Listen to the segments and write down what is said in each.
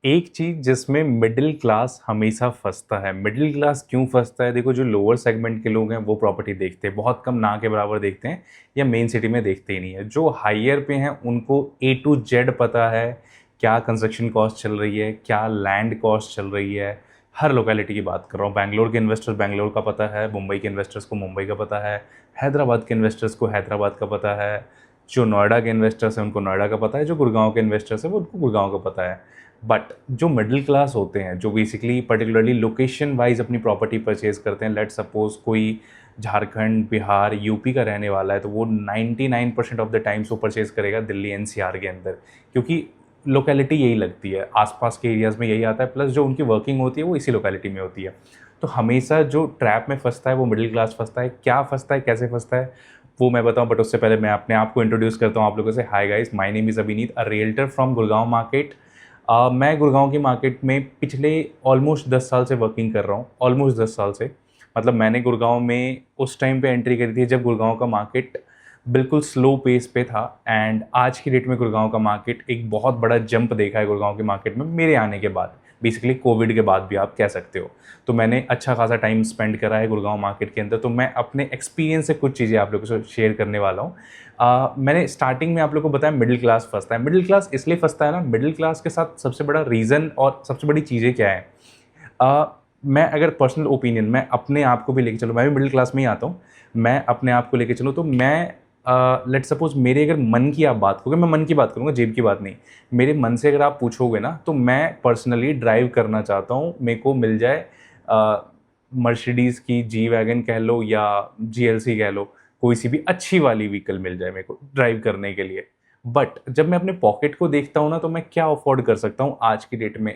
एक चीज़ जिसमें middle class हमेशा फँसता है। मिडिल क्लास क्यों फँसता है? देखो, जो लोअर सेगमेंट के लोग हैं वो प्रॉपर्टी देखते हैं, बहुत कम ना के बराबर देखते हैं या मेन सिटी में देखते ही नहीं है। जो हायर पे हैं उनको ए टू जेड पता है, क्या कंस्ट्रक्शन कॉस्ट चल रही है, क्या लैंड कॉस्ट चल रही है। हर लोकेलिटी की बात कर रहा हूँ। बैंगलोर के इन्वेस्टर्स बैंगलोर का पता है, मुंबई के इन्वेस्टर्स को मुंबई का पता है, हैदराबाद के इन्वेस्टर्स को हैदराबाद का पता है, जो नोएडा के इन्वेस्टर्स हैं उनको नोएडा का पता है, जो गुड़गाँव के इन्वेस्टर्स हैं वो उनको गुड़गाँव का पता है। बट जो मिडिल क्लास होते हैं, जो बेसिकली पर्टिकुलरली लोकेशन वाइज अपनी प्रॉपर्टी परचेज करते हैं, लेट सपोज कोई झारखंड, बिहार, यूपी का रहने वाला है, तो वो 99% ऑफ द टाइम्स वो परचेज करेगा दिल्ली एनसीआर के अंदर, क्योंकि लोकेलिटी यही लगती है, आसपास के एरियाज़ में यही आता है, प्लस जो उनकी वर्किंग होती है वो इसी लोकेलिटी में होती है। तो हमेशा जो ट्रैप में फंसता है वो मिडिल क्लास फंसता है। क्या फंसता है, कैसे फंसता है, वो मैं बताऊं, बट उससे पहले मैं अपने आप को इंट्रोड्यूस करता हूं आप लोगों से। Hi guys, my name is अभिनीत, अ रियल्टर फ्रॉम गुड़गांव मार्केट। मैं गुड़गांव की मार्केट में पिछले ऑलमोस्ट 10 साल से वर्किंग कर रहा हूँ। ऑलमोस्ट 10 साल से, मतलब मैंने गुड़गांव में उस टाइम पे एंट्री करी थी जब गुड़गांव का मार्केट बिल्कुल स्लो पेस पे था, एंड आज की डेट में गुड़गांव का मार्केट एक बहुत बड़ा जंप देखा है गुड़गांव के मार्केट में मेरे आने के बाद, बेसिकली कोविड के बाद भी आप कह सकते हो। तो मैंने अच्छा खासा टाइम स्पेंड करा है गुड़गांव मार्केट के अंदर, तो मैं अपने एक्सपीरियंस से कुछ चीज़ें आप लोगों से शेयर करने वाला हूँ। मैंने स्टार्टिंग में आप लोगों को बताया मिडिल क्लास फंसता है। मिडिल क्लास इसलिए फंसता है ना, मिडिल क्लास के साथ सबसे बड़ा रीज़न और सबसे बड़ी चीज़ें क्या है। मैं अगर पर्सनल ओपिनियन, मैं अपने आप को भी लेके चलूँ, मैं भी मिडिल क्लास में ही आता हूँ, मैं अपने आप को लेके चलूँ तो मैं लेट सपोज मेरे अगर मन की आप बात करोगे, मैं मन की बात करूँगा, जेब की बात नहीं। मेरे मन से अगर आप पूछोगे ना, तो मैं पर्सनली ड्राइव करना चाहता हूँ, मेरे को मिल जाए मर्सिडीज़ की जी वैगन कह लो या जीएलसी कह लो, कोई सी भी अच्छी वाली व्हीकल मिल जाए मेरे को ड्राइव करने के लिए। बट जब मैं अपने पॉकेट को देखता हूँ ना, तो मैं क्या अफोर्ड कर सकता हूँ आज की डेट में,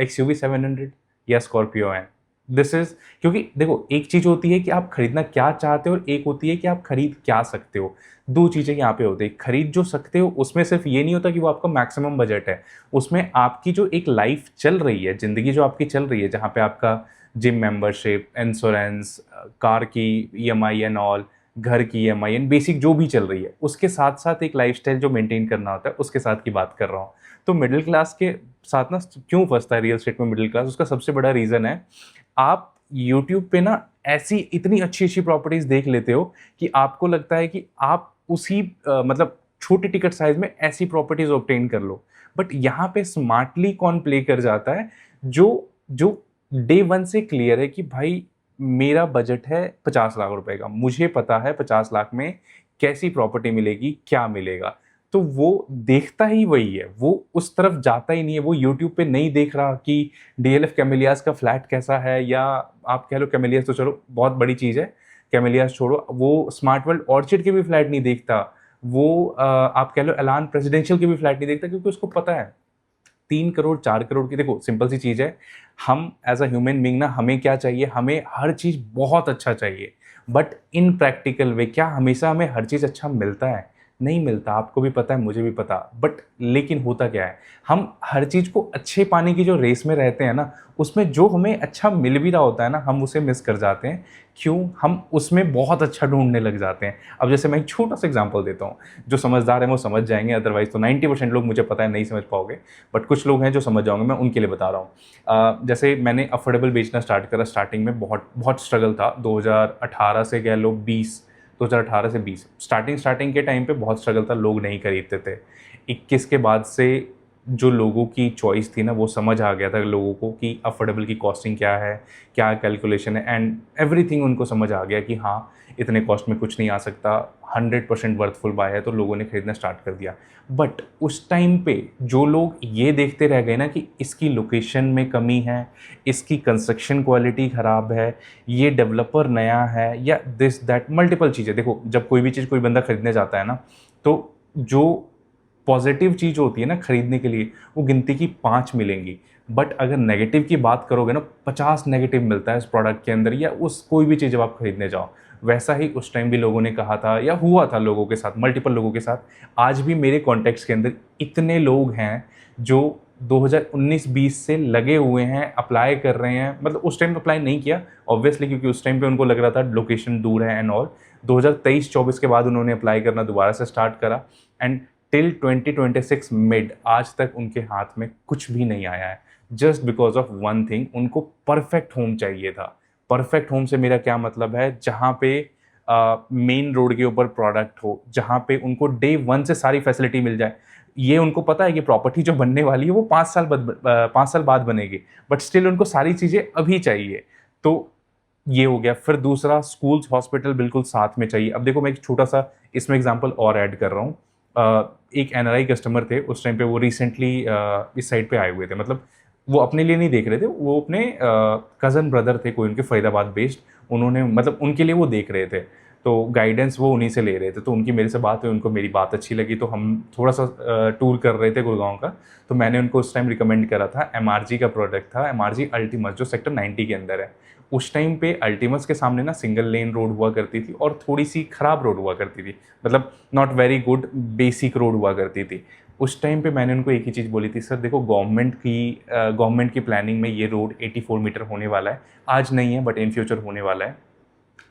एक्सयूवी 700 या स्कॉर्पियो है। दिस इज, क्योंकि देखो, एक चीज होती है कि आप खरीदना क्या चाहते हो और एक होती है कि आप खरीद क्या सकते हो। दो चीजें यहाँ पे होती है। खरीद जो सकते हो उसमें सिर्फ ये नहीं होता कि वो आपका मैक्सिमम बजट है, उसमें आपकी जो एक लाइफ चल रही है, जिंदगी जो आपकी चल रही है, जहाँ पे आपका जिम मेंबरशिप, इंश्योरेंस, कार की ईएमआई एंड ऑल, घर की ईएमआई एंड बेसिक जो भी चल रही है, उसके साथ साथ एक लाइफस्टाइल जो मेंटेन करना होता है, उसके साथ की बात कर रहा हूँ। तो मिडिल क्लास के साथ ना क्यों फंसता है रियल स्टेट में मिडिल क्लास, उसका सबसे बड़ा रीज़न है, आप यूट्यूब पे ना ऐसी इतनी अच्छी अच्छी प्रॉपर्टीज देख लेते हो कि आपको लगता है कि आप उसी मतलब छोटे टिकट साइज में ऐसी प्रॉपर्टीज ऑब्टेन कर लो। बट यहाँ पे स्मार्टली कौन प्ले कर जाता है, जो जो डे वन से क्लियर है कि भाई मेरा बजट है 50 लाख रुपए का, मुझे पता है 50 लाख में कैसी प्रॉपर्टी मिलेगी, क्या मिलेगा। तो वो देखता ही वही है, वो उस तरफ जाता ही नहीं है। वो यूट्यूब पे नहीं देख रहा कि डीएलएफ कैमेलियास का फ्लैट कैसा है, या आप कह लो कैमेलियास तो चलो बहुत बड़ी चीज़ है, कैमेलियास छोड़ो, वो स्मार्ट वर्ल्ड ऑर्चिड के भी फ्लैट नहीं देखता, वो आप कह लो एलान प्रेसिडेंशियल के भी फ्लैट नहीं देखता, क्योंकि उसको पता है 3 करोड़ 4 करोड़ की, देखो सिंपल सी चीज़ है, हम एज अ ह्यूमन बींग ना, हमें क्या चाहिए, हमें हर चीज़ बहुत अच्छा चाहिए। बट इन प्रैक्टिकल वे क्या हमेशा हमें हर चीज़ अच्छा मिलता है? नहीं मिलता, आपको भी पता है, मुझे भी पता। बट लेकिन होता क्या है, हम हर चीज़ को अच्छे पाने की जो रेस में रहते हैं ना, उसमें जो हमें अच्छा मिल भी रहा होता है ना, हम उसे मिस कर जाते हैं। क्यों? हम उसमें बहुत अच्छा ढूंढने लग जाते हैं। अब जैसे मैं एक छोटा सा एग्जांपल देता हूँ, जो समझदार है वो समझ जाएंगे, अदरवाइज तो 90% लोग मुझे पता है नहीं समझ पाओगे, बट कुछ लोग हैं जो समझ जाओगे, मैं उनके लिए बता रहा हूँ। जैसे मैंने अफोर्डेबल बेचना स्टार्ट करा, स्टार्टिंग में बहुत बहुत स्ट्रगल था, 2018 से कह लो 20, 2018 से 20 स्टार्टिंग के टाइम पे बहुत स्ट्रगल था, लोग नहीं खरीदते थे। 21 के बाद से जो लोगों की चॉइस थी ना, वो समझ आ गया था लोगों को कि अफोर्डेबल की कॉस्टिंग क्या है, क्या कैलकुलेशन है, एंड एवरीथिंग उनको समझ आ गया कि हाँ, इतने कॉस्ट में कुछ नहीं आ सकता, 100% वर्थफुल बाय है, तो लोगों ने खरीदना स्टार्ट कर दिया। बट उस टाइम पे जो लोग ये देखते रह गए ना कि इसकी लोकेशन में कमी है, इसकी कंस्ट्रक्शन क्वालिटी ख़राब है, ये डेवलपर नया है, या दिस दैट मल्टीपल चीज़ें। देखो, जब कोई भी चीज़ कोई बंदा खरीदने जाता है ना, तो जो पॉजिटिव चीज़ होती है ना खरीदने के लिए, वो गिनती की 5 मिलेंगी। बट अगर नेगेटिव की बात करोगे ना, 50 नेगेटिव मिलता है इस प्रोडक्ट के अंदर, या उस कोई भी चीज़ जब आप खरीदने जाओ। वैसा ही उस टाइम भी लोगों ने कहा था, या हुआ था लोगों के साथ, मल्टीपल लोगों के साथ। आज भी मेरे कॉन्टेक्ट्स के अंदर इतने लोग हैं जो 2019-20 से लगे हुए हैं, अप्लाई कर रहे हैं। मतलब उस टाइम अप्लाई नहीं किया ऑब्वियसली, क्योंकि उस टाइम पे उनको लग रहा था लोकेशन दूर है एंड ऑल। 2023-24 के बाद उन्होंने अप्लाई करना दोबारा से स्टार्ट करा, एंड टिल 2026 मिड आज तक उनके हाथ में कुछ भी नहीं आया है, just because of one thing, उनको परफेक्ट होम चाहिए था। परफेक्ट होम से मेरा क्या मतलब है, जहाँ पे मेन रोड के ऊपर प्रोडक्ट हो, जहाँ पे उनको डे वन से सारी फैसिलिटी मिल जाए। ये उनको पता है कि प्रॉपर्टी जो बनने वाली है वो 5 साल बाद बनेगी, बट स्टिल उनको सारी चीज़ें अभी चाहिए। तो ये हो गया। फिर दूसरा, स्कूल्स हॉस्पिटल बिल्कुल साथ में चाहिए। अब देखो मैं एक छोटा सा इसमें एग्जांपल और ऐड कर रहा हूँ। एक एनआरआई कस्टमर थे, उस टाइम पे वो रिसेंटली इस साइड पे आए हुए थे। मतलब वो अपने लिए नहीं देख रहे थे, वो अपने कज़न ब्रदर थे कोई उनके, फरीदाबाद बेस्ड। उन्होंने मतलब उनके लिए वो देख रहे थे, तो गाइडेंस वो उन्हीं से ले रहे थे। तो उनकी मेरे से बात हुई, उनको मेरी बात अच्छी लगी, तो हम थोड़ा सा टूर कर रहे थे गुड़गांव का। तो मैंने उनको उस टाइम रिकमेंड करा था, एमआरजी का प्रोडक्ट था, एमआरजी अल्टीमस, जो सेक्टर 90 के अंदर है। उस टाइम पे अल्टीमस के सामने ना सिंगल लेन रोड हुआ करती थी और थोड़ी सी खराब रोड हुआ करती थी, मतलब not very good, basic road हुआ करती थी। उस टाइम पे मैंने उनको एक ही चीज़ बोली थी, सर देखो गवर्नमेंट की प्लानिंग में ये रोड 84 मीटर होने वाला है, आज नहीं है बट इन फ्यूचर होने वाला है।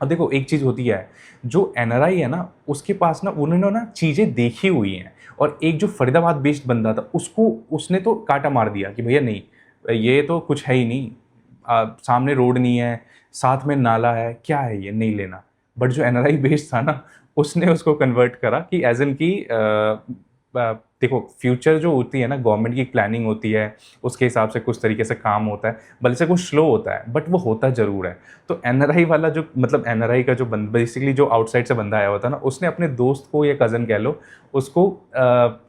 अब देखो एक चीज़ होती है, जो एनआरआई है ना, उसके पास ना उन्होंने ना चीज़ें देखी हुई हैं, और एक जो फरीदाबाद बेस्ड बंदा था उसको, उसने तो काटा मार दिया कि भैया नहीं, ये तो कुछ है ही नहीं, सामने रोड नहीं है, साथ में नाला है, क्या है ये, नहीं लेना। बट जो एनआरआई बेस्ड था ना, उसने उसको कन्वर्ट करा कि एज एन की देखो फ्यूचर जो होती है ना, गवर्नमेंट की प्लानिंग होती है, उसके हिसाब से कुछ तरीके से काम होता है, भले से कुछ स्लो होता है बट वो होता ज़रूर है। तो एनआरआई वाला जो, मतलब एनआरआई का जो बेसिकली जो आउटसाइड से बंदा आया हुआ था ना, उसने अपने दोस्त को या कज़न कह लो, उसको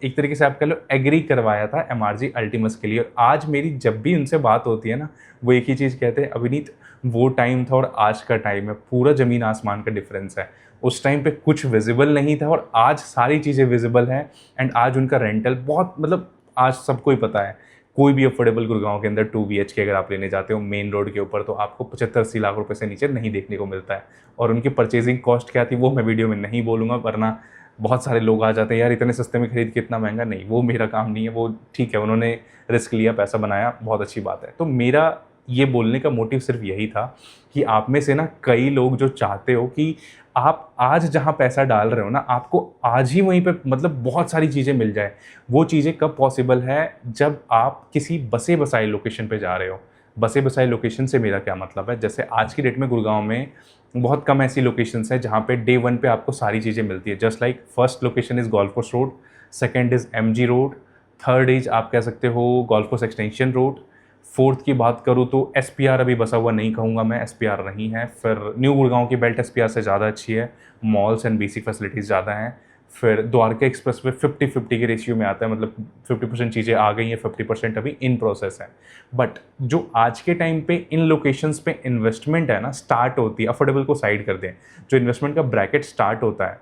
एक तरीके से आप कह लो एग्री करवाया था एमआरजी अल्टीमस के लिए। और आज मेरी जब भी उनसे बात होती है ना, वो एक ही चीज़ कहते हैं, अभिनीत वो टाइम था और आज का टाइम है, पूरा ज़मीन आसमान का डिफरेंस है। उस टाइम पे कुछ विजिबल नहीं था और आज सारी चीज़ें विजिबल हैं। एंड आज उनका रेंटल बहुत, मतलब आज सबको ही पता है, कोई भी अफोर्डेबल गुड़गांव के अंदर 2 BHK अगर आप लेने जाते हो मेन रोड के ऊपर, तो आपको 75-80 लाख रुपए से नीचे नहीं देखने को मिलता है। और उनकी परचेजिंग कॉस्ट क्या थी वो मैं वीडियो में नहीं बोलूँगा, वरना बहुत सारे लोग आ जाते हैं, यार इतने सस्ते में खरीद के इतना महंगा, नहीं वो मेरा काम नहीं है। वो ठीक है, उन्होंने रिस्क लिया, पैसा बनाया, बहुत अच्छी बात है। तो मेरा ये बोलने का मोटिव सिर्फ यही था कि आप में से ना कई लोग जो चाहते हो कि आप आज जहाँ पैसा डाल रहे हो ना, आपको आज ही वहीं पे मतलब बहुत सारी चीज़ें मिल जाए। वो चीज़ें कब पॉसिबल है, जब आप किसी बसे बसाए लोकेशन पे जा रहे हो। बसे बसाए लोकेशन से मेरा क्या मतलब है, जैसे आज की डेट में गुड़गांव में बहुत कम ऐसी लोकेशंस हैं जहाँ पे डे वन पे आपको सारी चीज़ें मिलती है। Just like first location is golf course road, second is MG road, third is आप कह सकते हो golf course extension road, fourth की बात करूँ तो SPR अभी बसा हुआ नहीं कहूँगा मैं, SPR नहीं है। फिर न्यू गुड़गांव की बेल्ट SPR से ज़्यादा अच्छी है, मॉल्स एंड बेसिक फैसिलिटीज़ ज़्यादा हैं। फिर द्वारका एक्सप्रेस वे 50-50 के रेशियो में आता है, मतलब 50% चीज़ें आ गई हैं, 50% अभी इन प्रोसेस है। बट जो आज के टाइम पे इन लोकेशंस पे इन्वेस्टमेंट है ना, स्टार्ट होती है, अफोर्डेबल को साइड कर दें, जो इन्वेस्टमेंट का ब्रैकेट स्टार्ट होता है,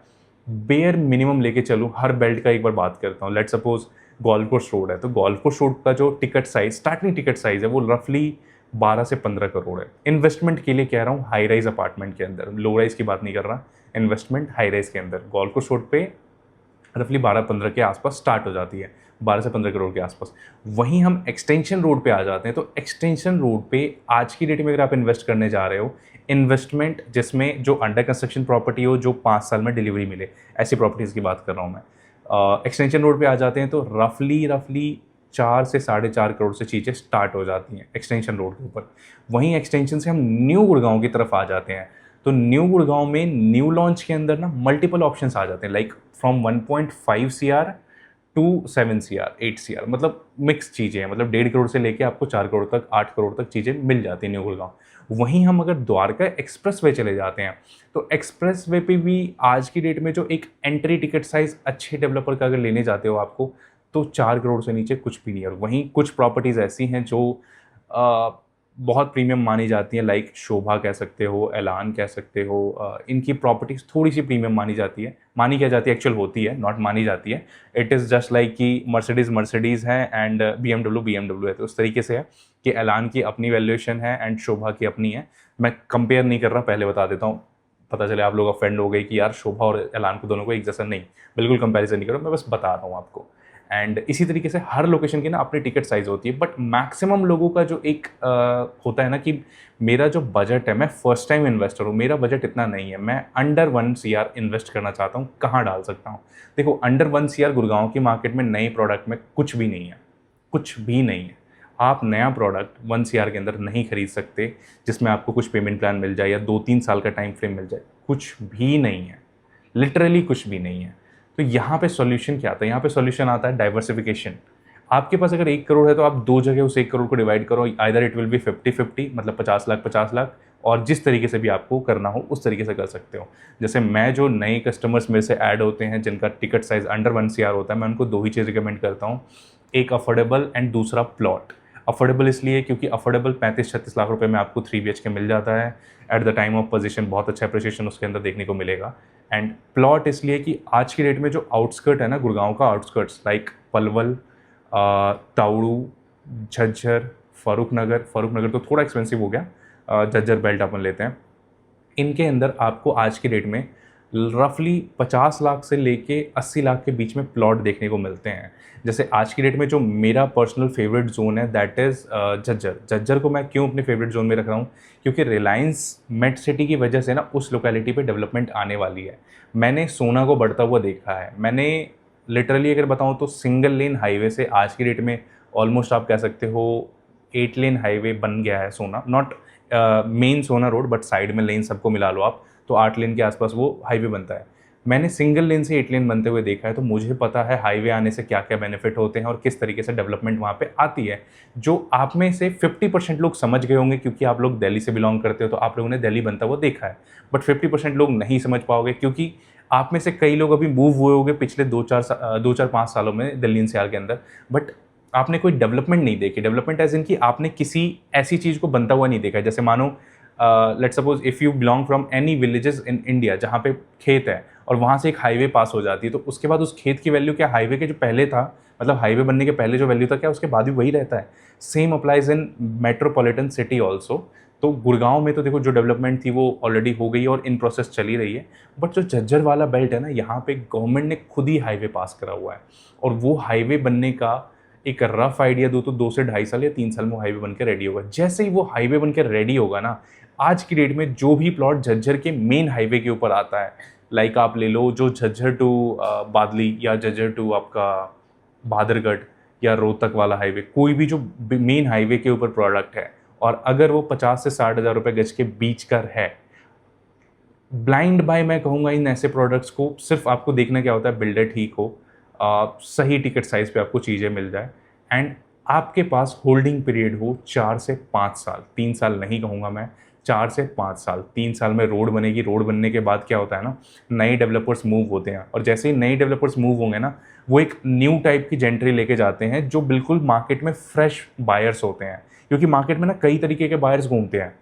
बेयर मिनिमम लेके चलूँ, हर बेल्ट का एक बार बात करता हूँ। Let suppose golf course road है, तो गोल्फ कोर्स रोड का जो ticket size, starting ticket size है, वो रफली 12 से 15 करोड़ है। इन्वेस्टमेंट के लिए कह रहा हूँ, हाई राइज अपार्टमेंट के अंदर, लो राइज की बात नहीं कर रहा, इन्वेस्टमेंट हाई राइज के अंदर गोल्फ कोर्स रोड पे रफली 12-15 के आसपास स्टार्ट हो जाती है, 12 से 15 करोड़ के आसपास। वहीं हम एक्सटेंशन रोड पे आ जाते हैं, तो एक्सटेंशन रोड पे आज की डेट में अगर आप इन्वेस्ट करने जा रहे हो, इन्वेस्टमेंट जिसमें जो अंडर कंस्ट्रक्शन प्रॉपर्टी हो, जो 5 साल में डिलीवरी मिले, ऐसी प्रॉपर्टीज़ की बात कर रहा हूँ मैं। एक्सटेंशन रोड पे आ जाते हैं तो रफली 4 से 4.5 करोड़ से चीज़ें स्टार्ट हो जाती हैं एक्सटेंशन रोड के ऊपर। वहीं एक्सटेंशन से हम न्यू गुड़गांव की तरफ आ जाते हैं, तो न्यू गुड़गांव में न्यू लॉन्च के अंदर ना मल्टीपल ऑप्शंस आ जाते हैं, like from 1.5 CR to 7 CR 8 CR, मतलब मिक्स चीज़ें हैं, मतलब 1.5 करोड़ से लेके आपको 4 करोड़ तक, 8 करोड़ तक चीज़ें मिल जाती हैं न्यू गुड़गांव। वहीं हम अगर द्वारका एक्सप्रेस वे चले जाते हैं, तो एक्सप्रेस वे पे भी आज की डेट में जो एक एंट्री टिकट साइज़ अच्छे डेवलपर का अगर लेने जाते हो आपको, तो 4 करोड़ से नीचे कुछ भी नहीं है। और वहीं कुछ प्रॉपर्टीज़ ऐसी हैं जो बहुत प्रीमियम मानी जाती हैं, लाइक शोभा कह सकते हो, एलान कह सकते हो, इनकी प्रॉपर्टीज़ थोड़ी सी प्रीमियम मानी जाती है। मानी क्या जाती है, एक्चुअल होती है, नॉट मानी जाती है। इट इज़ जस्ट लाइक कि मर्सिडीज़ है एंड BMW है, तो उस तरीके से है कि एलान की अपनी वैल्यूएशन है एंड शोभा की अपनी है। मैं कंपेयर नहीं कर रहा, पहले बता देता हूँ, पता चले आप लोग ऑफेंड हो गए कि यार शोभा और एलान को दोनों को एक जैसा, नहीं, बिल्कुल कंपैरिजन नहीं कर रहा, मैं बस बता रहा हूँ आपको। एंड इसी तरीके से हर लोकेशन की ना अपनी टिकट साइज़ होती है, बट मैक्सिमम लोगों का जो एक होता है ना कि मेरा जो बजट है, मैं फर्स्ट टाइम इन्वेस्टर हूँ, मेरा बजट इतना नहीं है, मैं अंडर 1 सीआर इन्वेस्ट करना चाहता हूँ, कहाँ डाल सकता हूँ? देखो, अंडर 1 सीआर गुड़गांव की मार्केट में नए प्रोडक्ट में कुछ भी नहीं है, कुछ भी नहीं है। आप नया प्रोडक्ट 1 सीआर के अंदर नहीं खरीद सकते जिसमें आपको कुछ पेमेंट प्लान मिल जाए या 2-3 साल का टाइम फ्रेम मिल जाए, कुछ भी नहीं है, लिटरली कुछ भी नहीं है। तो यहाँ पे सॉल्यूशन क्या आता है? यहाँ पे सॉल्यूशन आता है डाइवर्सिफिकेशन। आपके पास अगर 1 करोड़ है तो आप 2 जगह उस 1 करोड़ को डिवाइड करो, आइदर इट विल बी 50-50, मतलब 50 लाख 50 लाख, और जिस तरीके से भी आपको करना हो उस तरीके से कर सकते हो। जैसे मैं जो नए कस्टमर्स मेरे से ऐड होते हैं जिनका टिकट साइज़ अंडर 1 सीआर होता है, मैं उनको 2 ही चीज़ रिकमेंड करता हूँ, एक अफोर्डेबल एंड दूसरा प्लॉट। अफोर्डेबल इसलिए क्योंकि अफोर्डेबल 35-36 लाख रुपए में आपको 3 बीएचके मिल जाता है। At the time of position बहुत अच्छा अप्रिसिएशन उसके अंदर देखने को मिलेगा। एंड प्लॉट इसलिए कि आज की डेट में जो आउटस्कर्ट है ना, गुड़गांव का आउटस्कर्ट्स लाइक पलवल, ताउड़ू, झज्जर, फारूक नगर तो थोड़ा एक्सपेंसिव हो गया, झज्जर बेल्ट अपन लेते हैं। इनके अंदर आपको आज की डेट में रफली 50 लाख से लेके 80 लाख के बीच में प्लॉट देखने को मिलते हैं। जैसे आज की डेट में जो मेरा पर्सनल फेवरेट जोन है दैट इज़ झज्जर को मैं क्यों अपने फेवरेट जोन में रख रहा हूँ, क्योंकि रिलायंस मेट सिटी की वजह से ना उस लोकेलिटी पे डेवलपमेंट आने वाली है। मैंने सोना को बढ़ता हुआ देखा है, मैंने लिटरली अगर बताऊँ तो सिंगल लेन हाईवे से आज की डेट में ऑलमोस्ट आप कह सकते हो 8 लेन हाईवे बन गया है सोना, नॉट मेन सोना रोड बट साइड में लेन सबको मिला लो आप, तो 8 लेन के आसपास वो हाईवे बनता है। मैंने सिंगल लेन से 8 लेन बनते हुए देखा है, तो मुझे पता है हाईवे आने से क्या क्या बेनिफिट होते हैं और किस तरीके से डेवलपमेंट वहाँ पे आती है। जो आप में से 50% लोग समझ गए होंगे क्योंकि आप लोग दिल्ली से बिलोंग करते हो, तो आप लोगों ने दिल्ली बनता हुआ देखा है, बट 50% लोग नहीं समझ पाओगे क्योंकि आप में से कई लोग अभी मूव हुए होंगे पिछले 2-4-5 सालों में दिल्ली एनसीआर के अंदर, बट आपने कोई डेवलपमेंट नहीं देखी। डेवलपमेंट एज इन कि आपने किसी ऐसी चीज़ को बनता हुआ नहीं देखा। जैसे मानो let's suppose if you belong from any villages in India जहाँ पे खेत है और वहाँ से एक हाईवे पास हो जाती है, तो उसके बाद उस खेत की वैल्यू क्या हाईवे के जो पहले था, मतलब हाईवे बनने के पहले जो वैल्यू था क्या उसके बाद भी वही रहता है। Same applies in metropolitan city also. तो गुड़गांव में तो देखो जो डेवलपमेंट थी वो ऑलरेडी हो गई और इन प्रोसेस चली रही है, बट जो झज्जर वाला बेल्ट है ना, यहाँ पे गवर्नमेंट ने खुद ही हाईवे पास करा हुआ है, और वो हाईवे बनने का एक रफ आइडिया दो तो 2 से 2.5 साल या 3 साल में वो हाईवे बनकर रेडी होगा। जैसे ही वो हाईवे बनकर रेडी होगा ना, आज की डेट में जो भी प्लॉट झज्जर के मेन हाईवे के ऊपर आता है, लाइक आप ले लो जो झज्जर टू बादली या झज्जर टू आपका बहादुरगढ़ या रोहतक वाला हाईवे, कोई भी जो मेन हाईवे के ऊपर प्रोडक्ट है, और अगर वो 50 से 60 हज़ार रुपये गज के बीच का है, ब्लाइंड बाय मैं कहूँगा इन ऐसे प्रोडक्ट्स को। सिर्फ आपको देखना क्या होता है, बिल्डर ठीक हो, सही टिकट साइज़ पे आपको चीज़ें मिल जाए, एंड आपके पास होल्डिंग पीरियड हो 4 से 5 साल, 3 साल नहीं कहूँगा मैं, 4 से 5 साल। 3 साल में रोड बनेगी, रोड बनने के बाद क्या होता है ना, नए डेवलपर्स मूव होते हैं, और जैसे ही नए डेवलपर्स मूव होंगे ना, वो एक न्यू टाइप की जेंट्री लेके जाते हैं जो बिल्कुल मार्केट में फ्रेश बायर्स होते हैं, क्योंकि मार्केट में ना कई तरीके के बायर्स घूमते हैं।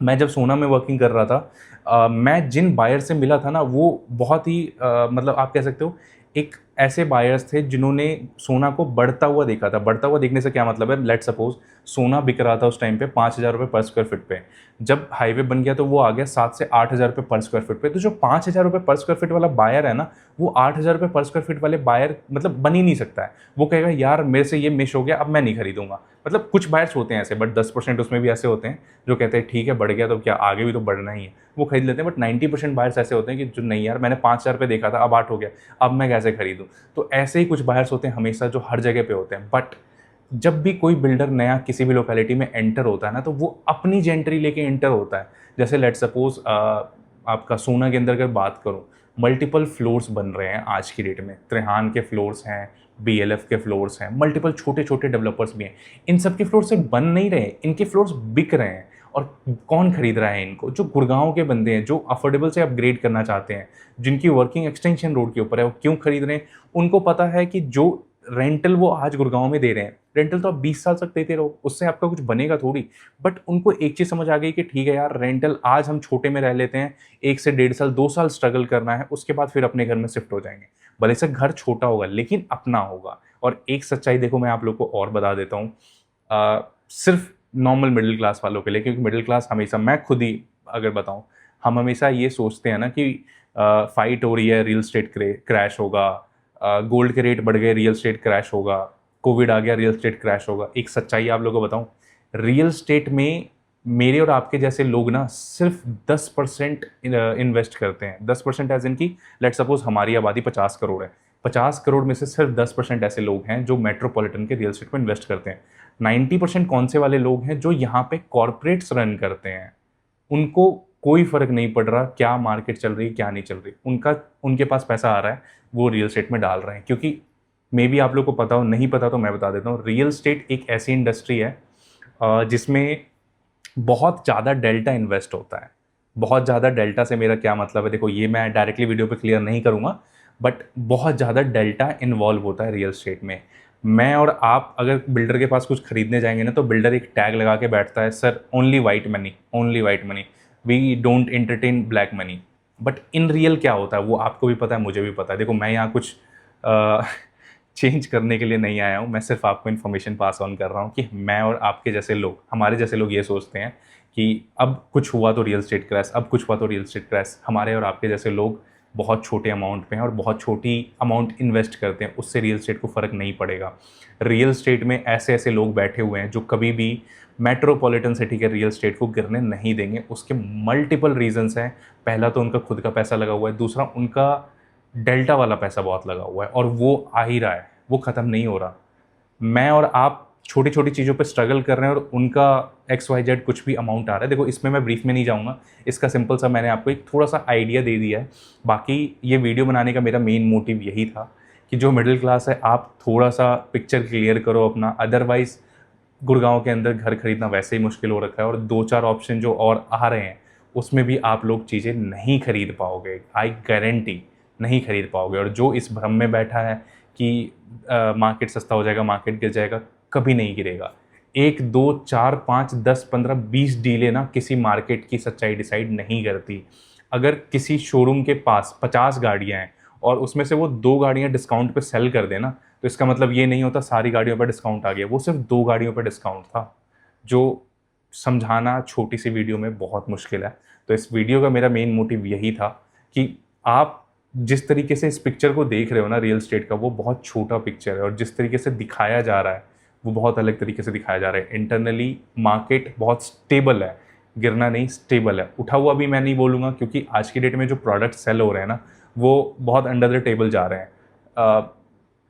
मैं जब सोना में वर्किंग कर रहा था, मैं जिन बायर से मिला था ना, वो बहुत ही मतलब आप कह सकते हो एक ऐसे बायर्स थे जिन्होंने सोना को बढ़ता हुआ देखा था। बढ़ता हुआ देखने से क्या मतलब है, लेट सपोज सोना बिक रहा था उस टाइम पे 5,000 रुपये पर स्क्वायर फीट पे, जब हाईवे बन गया तो वो आ गया 7 से 8,000 रुपये पर स्क्वायर फीट पे। तो जो 5,000 रुपये पर स्क्वायर फीट वाला बायर है ना, वो 8,000 रुपये पर स्क्वायर फीट वाले बायर मतलब बन ही नहीं सकता है। वो कहेगा यार मेरे से ये मिस हो गया, अब मैं नहीं खरीदूंगा। मतलब कुछ बायर्स होते हैं ऐसे, बट 10% उसमें भी ऐसे होते हैं जो कहते हैं ठीक है बढ़ गया तो क्या आगे भी तो बढ़ना ही है, वो खरीद लेते हैं। बट 90% बायर्स ऐसे होते हैं कि जो नहीं यार मैंने 5,000 रुपये देखा था, अब 8 हो गया, अब मैं कैसे खरीदूँ। तो ऐसे ही कुछ बायर्स होते हैं हमेशा जो हर जगह पे होते हैं। बट जब भी कोई बिल्डर नया किसी भी लोकेलिटी में एंटर होता है ना, तो वो अपनी जेंट्री लेके एंटर होता है। जैसे लेट सपोज आपका सोना के अंदर अगर बात करूँ, मल्टीपल फ्लोर्स बन रहे हैं आज की डेट में। त्रिहान के फ्लोर्स हैं, बीएलएफ के फ्लोर्स हैं, मल्टीपल छोटे छोटे डेवलपर्स भी हैं। इन सब के फ्लोर से बन नहीं रहे, इनके फ्लोर्स बिक रहे हैं। और कौन खरीद रहा है इनको, जो गुड़गांव के बंदे हैं, जो अफोर्डेबल से अपग्रेड करना चाहते हैं, जिनकी वर्किंग एक्सटेंशन रोड के ऊपर है। वो क्यों खरीद रहे हैं, उनको पता है कि जो रेंटल वो आज गुड़गांव में दे रहे हैं, रेंटल तो आप 20 साल तक देते रहो, उससे आपका कुछ बनेगा थोड़ी। बट उनको एक चीज़ समझ आ गई कि ठीक है यार, रेंटल आज हम छोटे में रह लेते हैं, 1 से 1.5 साल 2 साल स्ट्रगल करना है, उसके बाद फिर अपने घर में शिफ्ट हो जाएंगे। भले से घर छोटा होगा लेकिन अपना होगा। और एक सच्चाई देखो मैं आप लोग को और बता देता हूँ, सिर्फ नॉर्मल मिडिल क्लास वालों के लिए, क्योंकि मिडिल क्लास हमेशा, मैं खुद ही अगर बताऊँ, हम हमेशा ये सोचते हैं ना कि फाइट हो रही है, रियल स्टेट क्रैश होगा, गोल्ड के रेट बढ़ गए, रियल स्टेट क्रैश होगा, कोविड आ गया, रियल स्टेट क्रैश होगा। एक सच्चाई आप लोगों को बताऊं, रियल स्टेट में मेरे और आपके जैसे लोग ना सिर्फ 10% इन्वेस्ट करते हैं। 10% एज इन की, लेट सपोज हमारी आबादी 50 करोड़ है, 50 करोड़ में से सिर्फ 10% ऐसे लोग हैं जो मेट्रोपॉलिटन के रियल स्टेट में इन्वेस्ट करते हैं। 90% कौन से वाले लोग हैं जो यहाँ पे कॉरपोरेट्स रन करते हैं, उनको कोई फर्क नहीं पड़ रहा क्या मार्केट चल रही है क्या नहीं चल रही, उनके पास पैसा आ रहा है, वो रियल स्टेट में डाल रहे हैं। क्योंकि मे बी आप लोग को पता हो, नहीं पता तो मैं बता देता हूँ, रियल स्टेट एक ऐसी इंडस्ट्री है जिसमें बहुत ज़्यादा डेल्टा इन्वेस्ट होता है। बहुत ज़्यादा डेल्टा से मेरा क्या मतलब है, देखो ये मैं डायरेक्टली वीडियो पे क्लियर नहीं करूँगा, बट बहुत ज़्यादा डेल्टा इन्वॉल्व होता है रियल स्टेट में। मैं और आप अगर बिल्डर के पास कुछ खरीदने जाएंगे ना, तो बिल्डर एक टैग लगा के बैठता है, sir only white money, only white money, we don't entertain black money. But in real क्या होता है वो आपको भी पता है, मुझे भी पता है। देखो मैं यहाँ कुछ चेंज करने के लिए नहीं आया हूँ, मैं सिर्फ आपको इन्फॉर्मेशन पास ऑन कर रहा हूँ कि मैं और आपके जैसे लोग, हमारे जैसे लोग ये सोचते हैं कि अब कुछ हुआ तो रियल स्टेट क्रैश, अब कुछ हुआ तो रियल स्टेट क्रैश। हमारे और आपके जैसे लोग बहुत छोटे अमाउंट पे हैं और बहुत छोटी अमाउंट इन्वेस्ट करते हैं, उससे रियल स्टेट को फ़र्क नहीं पड़ेगा। रियल स्टेट में ऐसे ऐसे लोग बैठे हुए हैं जो कभी भी मेट्रोपॉलिटन सिटी के रियल स्टेट को गिरने नहीं देंगे। उसके मल्टीपल रीजंस हैं। पहला तो उनका खुद का पैसा लगा हुआ है, दूसरा उनका डेल्टा वाला पैसा बहुत लगा हुआ है और वो आ ही रहा है, वो ख़त्म नहीं हो रहा। मैं और आप छोटी छोटी चीज़ों पे स्ट्रगल कर रहे हैं और उनका XYZ कुछ भी अमाउंट आ रहा है। देखो इसमें मैं ब्रीफ में नहीं जाऊँगा, इसका सिंपल सा मैंने आपको एक थोड़ा सा आइडिया दे दिया है। बाकी ये वीडियो बनाने का मेरा मेन मोटिव यही था कि जो मिडिल क्लास है आप थोड़ा सा पिक्चर क्लियर करो अपना। अदरवाइज़ गुड़गांव के अंदर घर खरीदना वैसे ही मुश्किल हो रखा है और 2-4 ऑप्शन जो और आ रहे हैं उसमें भी आप लोग चीज़ें नहीं खरीद पाओगे, आई गारंटी नहीं खरीद पाओगे। और जो इस भ्रम में बैठा है कि मार्केट सस्ता हो जाएगा, मार्केट गिर जाएगा, कभी नहीं गिरेगा। 1, 2, 4, 5, 10, 15, 20 डीलें ना किसी मार्केट की सच्चाई डिसाइड नहीं करती। अगर किसी शोरूम के पास 50 गाड़ियाँ हैं और उसमें से वो 2 गाड़ियाँ डिस्काउंट पे सेल कर देना, तो इसका मतलब ये नहीं होता सारी गाड़ियों पर डिस्काउंट आ गया। वो सिर्फ 2 गाड़ियों पर डिस्काउंट था, जो समझाना छोटी सी वीडियो में बहुत मुश्किल है। तो इस वीडियो का मेरा मेन मोटिव यही था कि आप जिस तरीके से इस पिक्चर को देख रहे हो ना रियल स्टेट का, वो बहुत छोटा पिक्चर है और जिस तरीके से दिखाया जा रहा है वो बहुत अलग तरीके से दिखाया जा रहा है। इंटरनली मार्केट बहुत स्टेबल है, गिरना नहीं, स्टेबल है। उठा हुआ भी मैं नहीं बोलूँगा क्योंकि आज की डेट में जो प्रोडक्ट सेल हो रहे हैं ना वो बहुत अंडर द टेबल जा रहे हैं,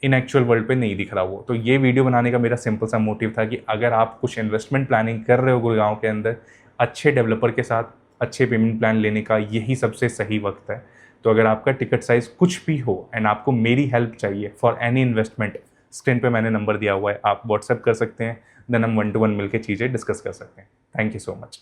इन एक्चुअल वर्ल्ड पे नहीं दिख रहा वो। तो ये वीडियो बनाने का मेरा सिंपल सा मोटिव था कि अगर आप कुछ इन्वेस्टमेंट प्लानिंग कर रहे हो गुड़गांव के अंदर, अच्छे डेवलपर के साथ अच्छे पेमेंट प्लान लेने का यही सबसे सही वक्त है। तो अगर आपका टिकट साइज़ कुछ भी हो एंड आपको मेरी हेल्प चाहिए फॉर एनी इन्वेस्टमेंट, स्क्रीन पे मैंने नंबर दिया हुआ है, आप व्हाट्सएप कर सकते हैं, देन हम 1-to-1 मिलकर चीज़ें डिस्कस कर सकते हैं। Thank you so much.